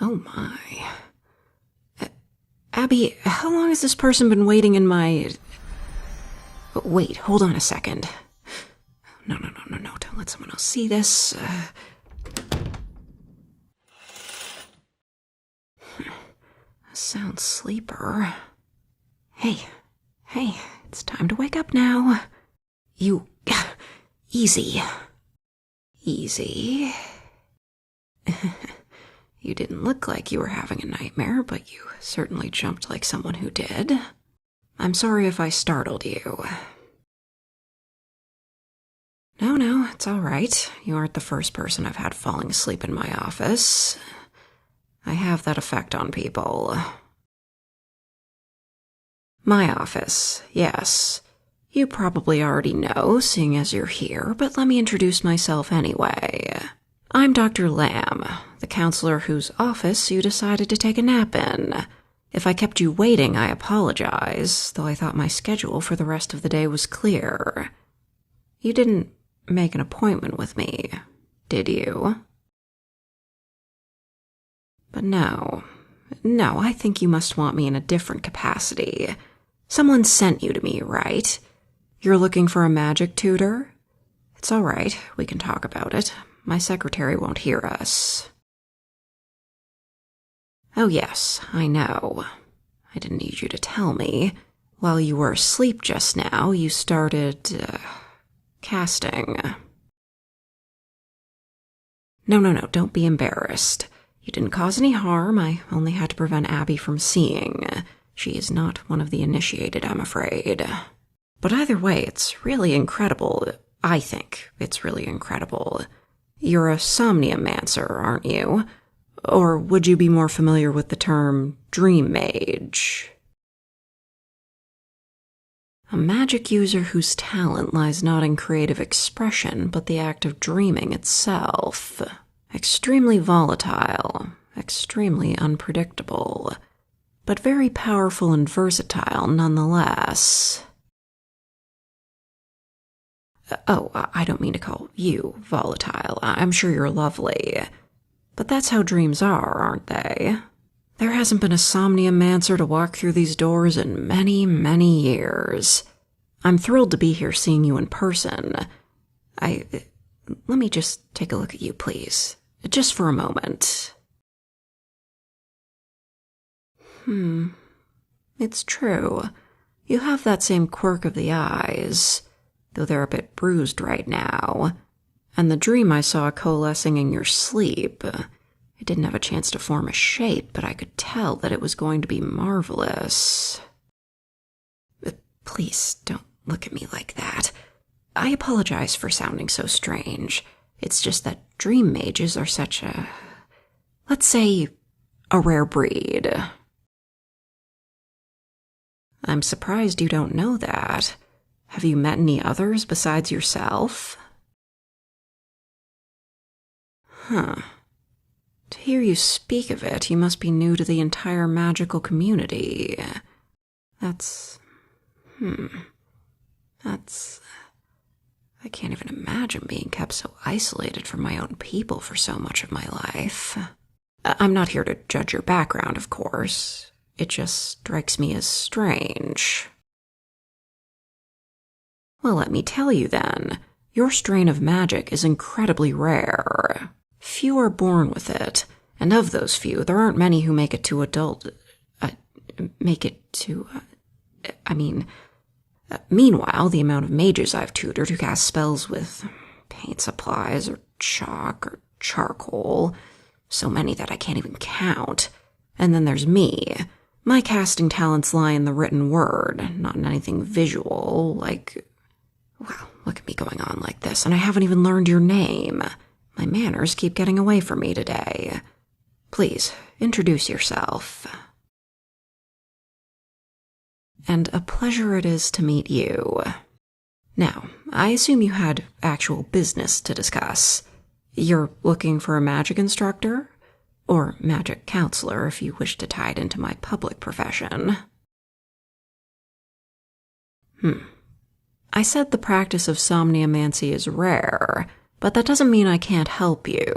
Oh my. Abby, how long has this person been waiting in my... Wait, hold on a second. No, don't let someone else see this. A sound sleeper. Hey, it's time to wake up now. You... Easy. You didn't look like you were having a nightmare, but you certainly jumped like someone who did. I'm sorry if I startled you. No, it's all right. You aren't the first person I've had falling asleep in my office. I have that effect on people. My office, yes. You probably already know, seeing as you're here, but let me introduce myself anyway. I'm Dr. Lamb, the counselor whose office you decided to take a nap in. If I kept you waiting, I apologize, though I thought my schedule for the rest of the day was clear. You didn't make an appointment with me, did you? But no, I think you must want me in a different capacity. Someone sent you to me, right? You're looking for a magic tutor? It's all right, we can talk about it. My secretary won't hear us. Oh yes, I know. I didn't need you to tell me. While you were asleep just now, you started, casting. No, don't be embarrassed. You didn't cause any harm. I only had to prevent Abby from seeing. She is not one of the initiated, I'm afraid. But either way, it's really incredible. I think it's really incredible. You're a somniomancer, aren't you? Or would you be more familiar with the term dream mage? A magic user whose talent lies not in creative expression, but the act of dreaming itself. Extremely volatile, extremely unpredictable, but very powerful and versatile nonetheless. Oh, I don't mean to call you volatile. I'm sure you're lovely. But that's how dreams are, aren't they? There hasn't been a somniomancer to walk through these doors in many, many years. I'm thrilled to be here seeing you in person. Let me just take a look at you, please. Just for a moment. It's true. You have that same quirk of the eyes, though they're a bit bruised right now. And the dream I saw coalescing in your sleep, it didn't have a chance to form a shape, but I could tell that it was going to be marvelous. Please don't look at me like that. I apologize for sounding so strange. It's just that dream mages are such a, let's say, a rare breed. I'm surprised you don't know that. Have you met any others besides yourself? To hear you speak of it, you must be new to the entire magical community. That's... I can't even imagine being kept so isolated from my own people for so much of my life. I'm not here to judge your background, of course. It just strikes me as strange. Well, let me tell you then. Your strain of magic is incredibly rare. Few are born with it, and of those few, there aren't many who make it to adult... Meanwhile, the amount of mages I've tutored who cast spells with paint supplies or chalk or charcoal, so many that I can't even count. And then there's me. My casting talents lie in the written word, not in anything visual, like... Wow, look at me going on like this, and I haven't even learned your name. My manners keep getting away from me today. Please, introduce yourself. And a pleasure it is to meet you. Now, I assume you had actual business to discuss. You're looking for a magic instructor? Or magic counselor if you wish to tie it into my public profession. I said the practice of somniomancy is rare, but that doesn't mean I can't help you.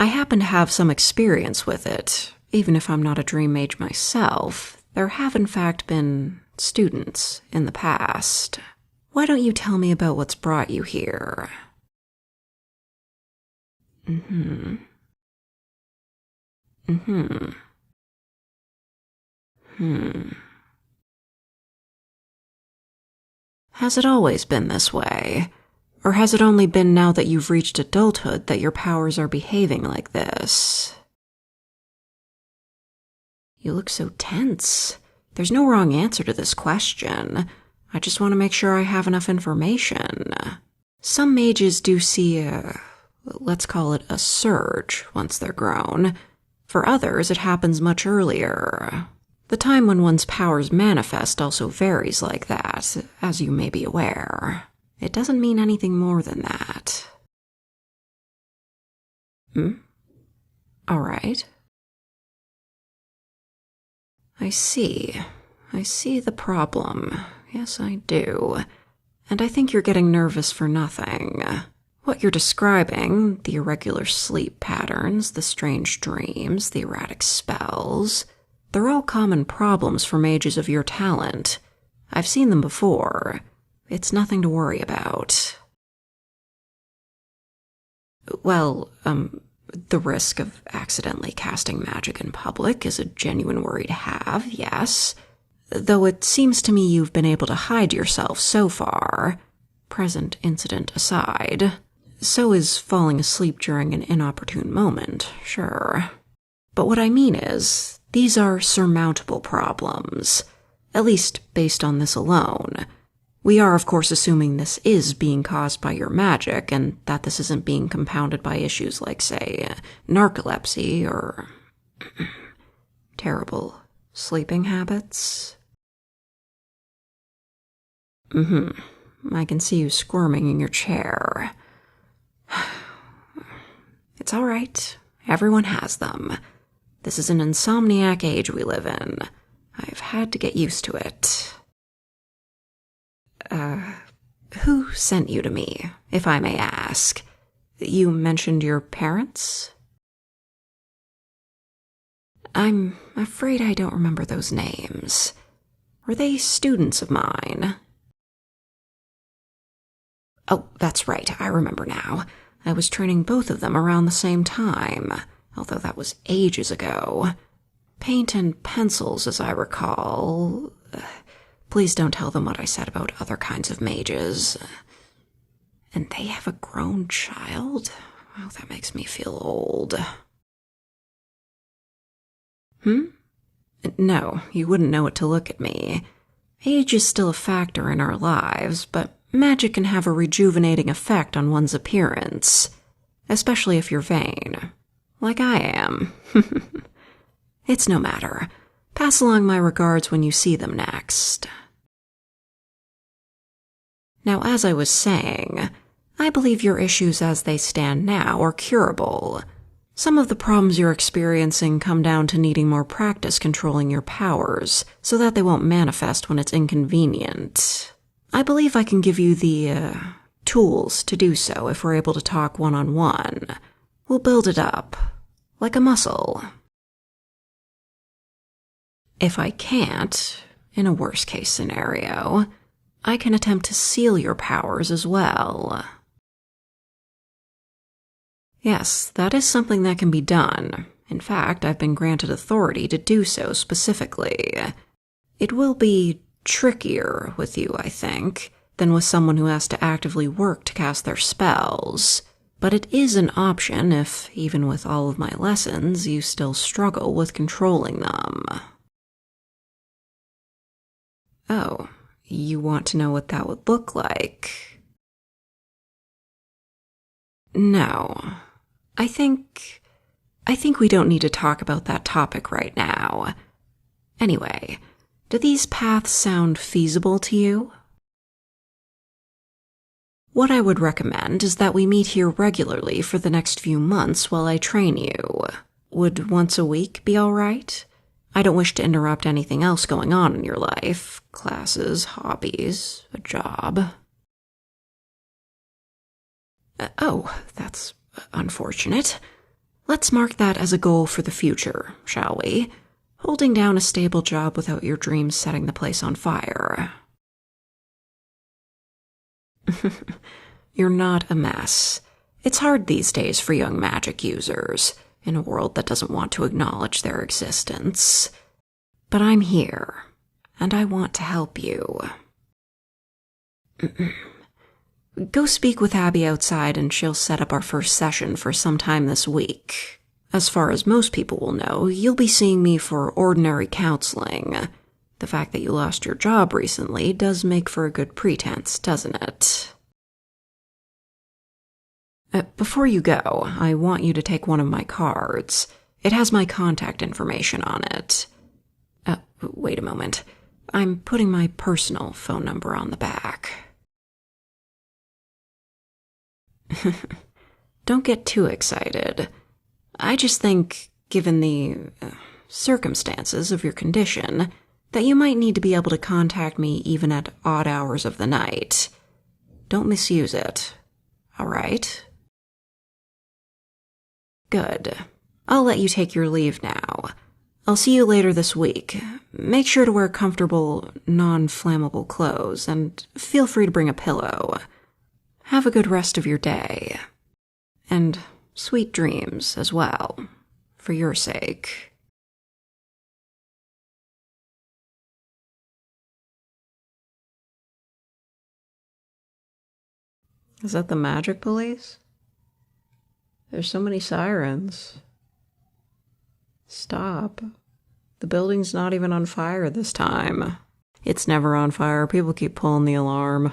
I happen to have some experience with it. Even if I'm not a dream mage myself, there have in fact been students in the past. Why don't you tell me about what's brought you here? Mm-hmm. Mm-hmm. Has it always been this way? Or has it only been now that you've reached adulthood that your powers are behaving like this? You look so tense. There's no wrong answer to this question. I just want to make sure I have enough information. Some mages do see let's call it a surge once they're grown. For others, it happens much earlier. The time when one's powers manifest also varies like that, as you may be aware. It doesn't mean anything more than that. All right. I see the problem. Yes, I do. And I think you're getting nervous for nothing. What you're describing, the irregular sleep patterns, the strange dreams, the erratic spells, they're all common problems for mages of your talent. I've seen them before. It's nothing to worry about. Well, the risk of accidentally casting magic in public is a genuine worry to have, yes. Though it seems to me you've been able to hide yourself so far, present incident aside. So is falling asleep during an inopportune moment, sure. But what I mean is, these are surmountable problems, at least based on this alone. We are, of course, assuming this is being caused by your magic, and that this isn't being compounded by issues like, say, narcolepsy or terrible sleeping habits. I can see you squirming in your chair. It's all right. Everyone has them. This is an insomniac age we live in. I've had to get used to it. Who sent you to me, if I may ask? You mentioned your parents? I'm afraid I don't remember those names. Were they students of mine? Oh, that's right, I remember now. I was training both of them around the same time, although that was ages ago. Paint and pencils, as I recall. Please don't tell them what I said about other kinds of mages. And they have a grown child? Oh, that makes me feel old. No, you wouldn't know it to look at me. Age is still a factor in our lives, but magic can have a rejuvenating effect on one's appearance, especially if you're vain, like I am. It's no matter. Pass along my regards when you see them next. Now, as I was saying, I believe your issues as they stand now are curable. Some of the problems you're experiencing come down to needing more practice controlling your powers, so that they won't manifest when it's inconvenient. I believe I can give you the, tools to do so if we're able to talk one-on-one. We'll build it up, like a muscle. If I can't, in a worst-case scenario, I can attempt to seal your powers as well. Yes, that is something that can be done. In fact, I've been granted authority to do so specifically. It will be trickier with you, I think, than with someone who has to actively work to cast their spells. But it is an option if, even with all of my lessons, you still struggle with controlling them. Oh, you want to know what that would look like? No. I think we don't need to talk about that topic right now. Anyway, do these paths sound feasible to you? What I would recommend is that we meet here regularly for the next few months while I train you. Would once a week be all right? I don't wish to interrupt anything else going on in your life. Classes, hobbies, a job. Oh, that's unfortunate. Let's mark that as a goal for the future, shall we? Holding down a stable job without your dreams setting the place on fire. You're not a mess. It's hard these days for young magic users, in a world that doesn't want to acknowledge their existence. But I'm here, and I want to help you. Go speak with Abby outside and she'll set up our first session for some time this week. As far as most people will know, you'll be seeing me for ordinary counseling. The fact that you lost your job recently does make for a good pretense, doesn't it? Before you go, I want you to take one of my cards. It has my contact information on it. Wait a moment. I'm putting my personal phone number on the back. Don't get too excited. I just think, given the circumstances of your condition, that you might need to be able to contact me even at odd hours of the night. Don't misuse it, all right? Good. I'll let you take your leave now. I'll see you later this week. Make sure to wear comfortable, non-flammable clothes, and feel free to bring a pillow. Have a good rest of your day. And sweet dreams as well, for your sake. Is that the magic police? There's so many sirens. Stop. The building's not even on fire this time. It's never on fire. People keep pulling the alarm.